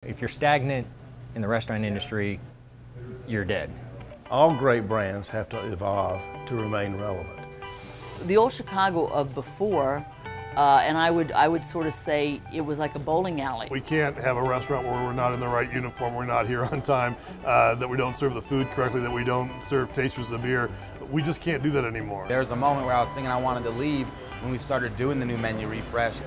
If you're stagnant in the restaurant industry, you're dead. All great brands have to evolve to remain relevant. The old Chicago of before, and I would sort of say it was like a bowling alley. We can't have a restaurant where we're not in the right uniform, we're not here on time, that we don't serve the food correctly, that we don't serve tasters of beer. We just can't do that anymore. There was a moment where I was thinking I wanted to leave when we started doing the new menu refresh.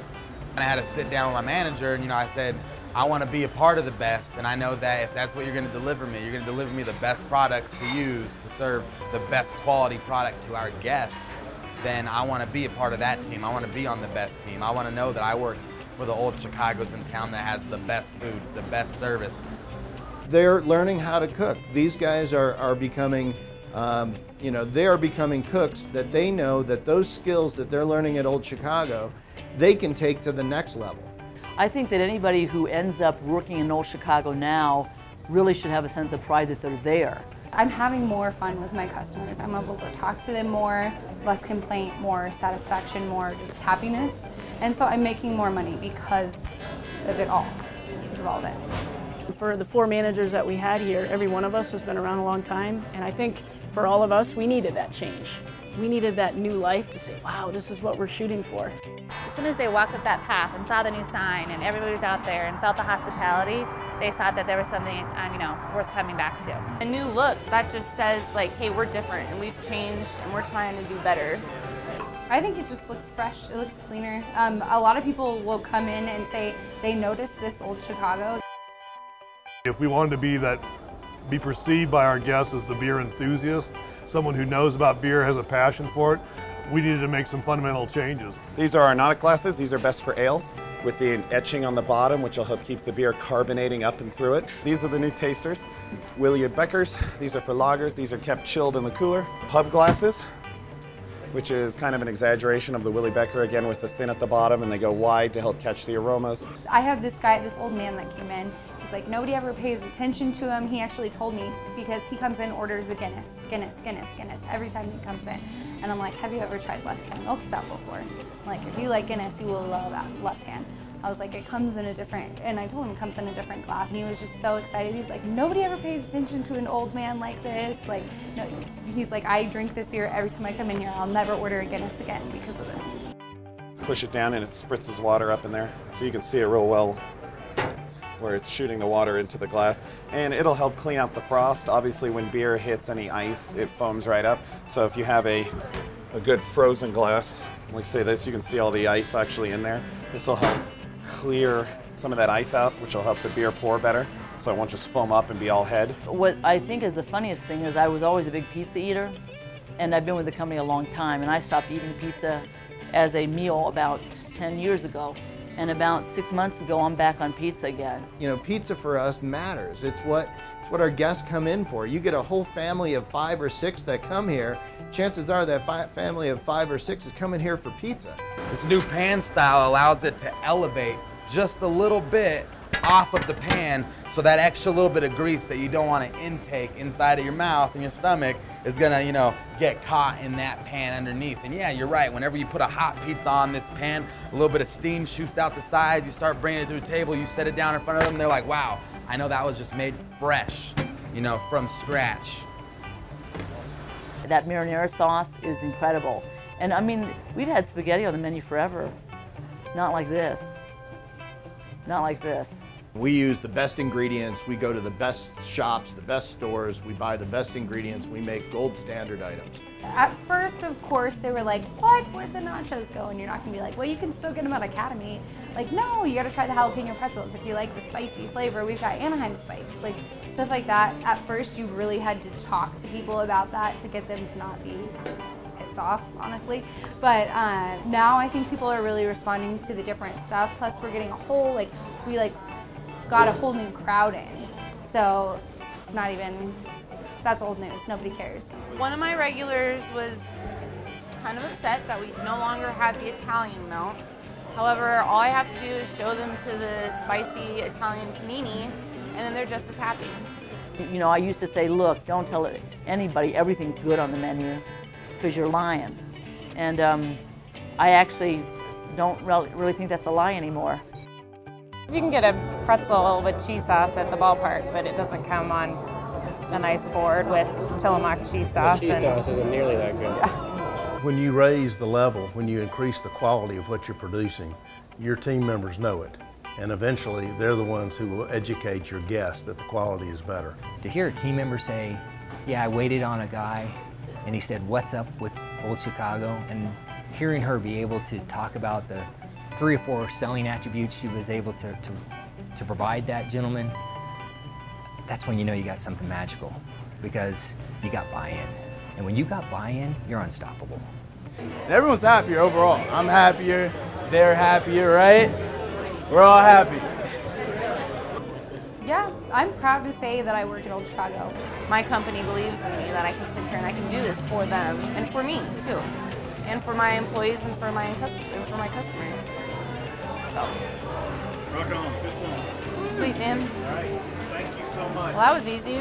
And I had to sit down with my manager and I said, I want to be a part of the best, and I know that if that's what you're going to deliver me, you're going to deliver me the best products to use to serve the best quality product to our guests, then I want to be a part of that team. I want to be on the best team. I want to know that I work for the old Chicago's in town that has the best food, the best service. They're learning how to cook. These guys are becoming, they are becoming cooks that they know that those skills that they're learning at Old Chicago, they can take to the next level. I think that anybody who ends up working in Old Chicago now really should have a sense of pride that they're there. I'm having more fun with my customers. I'm able to talk to them more, less complaint, more satisfaction, more just happiness. And so I'm making more money because of it all, because of all of it. For the 4 managers that we had here, every one of us has been around a long time, and I think for all of us, we needed that change. We needed that new life to say, wow, this is what we're shooting for. As soon as they walked up that path and saw the new sign and everybody was out there and felt the hospitality, they saw that there was something worth coming back to. A new look that just says like, hey, we're different and we've changed and we're trying to do better. I think it just looks fresh, it looks cleaner. A lot of people will come in and say they noticed this Old Chicago. If we wanted to be perceived by our guests as the beer enthusiast, someone who knows about beer, has a passion for it, we needed to make some fundamental changes. These are our Nautic glasses. These are best for ales with the etching on the bottom, which will help keep the beer carbonating up and through it. These are the new tasters. Willie Beckers. These are for lagers. These are kept chilled in the cooler. Pub glasses, which is kind of an exaggeration of the Willie Becker, again with the thin at the bottom, and they go wide to help catch the aromas. I had this old man that came in. He's like, nobody ever pays attention to him. He actually told me because he comes in, orders a Guinness, every time he comes in. And I'm like, have you ever tried Left Hand Milk Stout before? I'm like, if you like Guinness, you will love Left Hand. I was like, it comes in a different, and I told him it comes in a different glass. And he was just so excited. He's like, nobody ever pays attention to an old man like this. Like, no, he's like, I drink this beer every time I come in here. I'll never order a Guinness again because of this. Push it down and it spritzes water up in there. So you can see it real well where it's shooting the water into the glass. And it'll help clean out the frost. Obviously when beer hits any ice, it foams right up. So if you have a good frozen glass, like say this, you can see all the ice actually in there. This will help clear some of that ice out, which will help the beer pour better, so it won't just foam up and be all head. What I think is the funniest thing is I was always a big pizza eater, and I've been with the company a long time, and I stopped eating pizza as a meal about 10 years ago. And about 6 months ago, I'm back on pizza again. You know, pizza for us matters. It's what our guests come in for. You get a whole family of 5 or 6 that come here. Chances are that family of 5 or 6 is coming here for pizza. This new pan style allows it to elevate just a little bit off of the pan, so that extra little bit of grease that you don't want to intake inside of your mouth and your stomach is gonna, get caught in that pan underneath. And yeah, you're right, whenever you put a hot pizza on this pan, a little bit of steam shoots out the sides, you start bringing it to a table, you set it down in front of them, they're like, wow, I know that was just made fresh, from scratch. That marinara sauce is incredible. And I mean, we've had spaghetti on the menu forever. Not like this. Not like this. We use the best ingredients. We go to the best shops, the best stores. We buy the best ingredients. We make gold standard items. At first, of course, they were like, what? Where'd the nachos go? And you're not gonna be like, well, you can still get them at Academy. Like, no, you gotta try the jalapeno pretzels. If you like the spicy flavor, we've got Anaheim spice. Like, stuff like that. At first, you really had to talk to people about that to get them to not be pissed off, honestly. But now I think people are really responding to the different stuff. Plus, we're getting a whole, we got a whole new crowd in. So it's not even, that's old news, nobody cares. One of my regulars was kind of upset that we no longer had the Italian melt. However, all I have to do is show them to the spicy Italian panini, and then they're just as happy. I used to say, look, don't tell anybody everything's good on the menu, because you're lying. And I actually don't really think that's a lie anymore. You can get a pretzel with cheese sauce at the ballpark, but it doesn't come on a nice board with Tillamook cheese sauce. The cheese sauce isn't nearly that good. Yeah. When you raise the level, when you increase the quality of what you're producing, your team members know it. And eventually, they're the ones who will educate your guests that the quality is better. To hear a team member say, yeah, I waited on a guy and he said, what's up with Old Chicago? And hearing her be able to talk about the 3 or 4 selling attributes she was able to provide that gentleman, that's when you know you got something magical, because you got buy-in. And when you got buy-in, you're unstoppable. And everyone's happier overall. I'm happier, they're happier, right? We're all happy. Yeah, I'm proud to say that I work at Old Chicago. My company believes in me, that I can sit here and I can do this for them and for me too, and for my employees and for my customers. So. Rock on, fist bump. Sweet, man. All right, thank you so much. Well, that was easy.